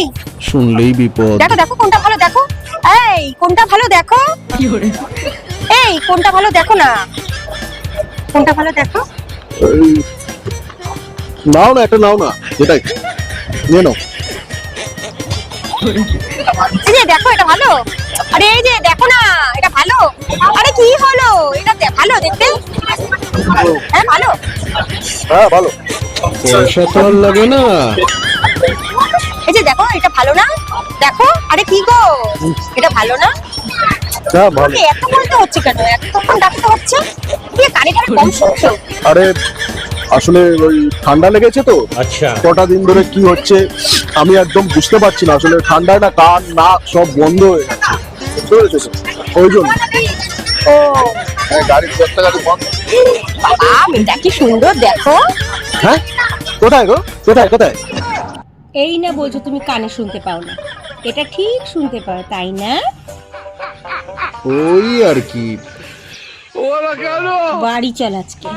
এই শুনলেই বিপদ। দেখো দেখো কোনটা ভালো দেখো। এই কোনটা ভালো দেখো। এই কোনটা ভালো দেখো না, কোনটা ভালো দেখো। এই, নাও না, একটা নাও না, যেটাই নিয়ে নাও। এই যে দেখো এটা ভালো। আরে এই যে দেখো না, এটা ভালো। আরে কি হলো, এটা ভালো দেখতে। হ্যাঁ ভালো। হ্যাঁ ভালো। পয়সা তো আর লাগে না। এই যে দেখো এটা ভালো না, দেখো। আরে কি গো, এটা ভালো না। হ্যাঁ ভালো। এ এত বলতে হচ্ছে কেন, এতক্ষণ ডাকতে হচ্ছে। তুই কানে কানে কম শুনছো। আরে আসলে ওই ঠান্ডা লেগেছে তো, अच्छा কটা দিন ধরে কি হচ্ছে আমি একদম বুঝতে পারছি না। আসলে ঠান্ডায় না কান নাক সব বন্ধ হয়ে যাচ্ছে, বুঝতে পেরেছো? ওই জন্য ও গাড়ির দরজা বন্ধ। বাবা, মেয়েটা কি সুন্দর দেখো। হ্যাঁ কোথায় গো, কোথায় কোথায়? এই না বলছো তুমি কানে শুনতে পাও না, এটা ঠিক শুনতে পাও তাই না। ওই আর কি। বাড়ি চল আজকে।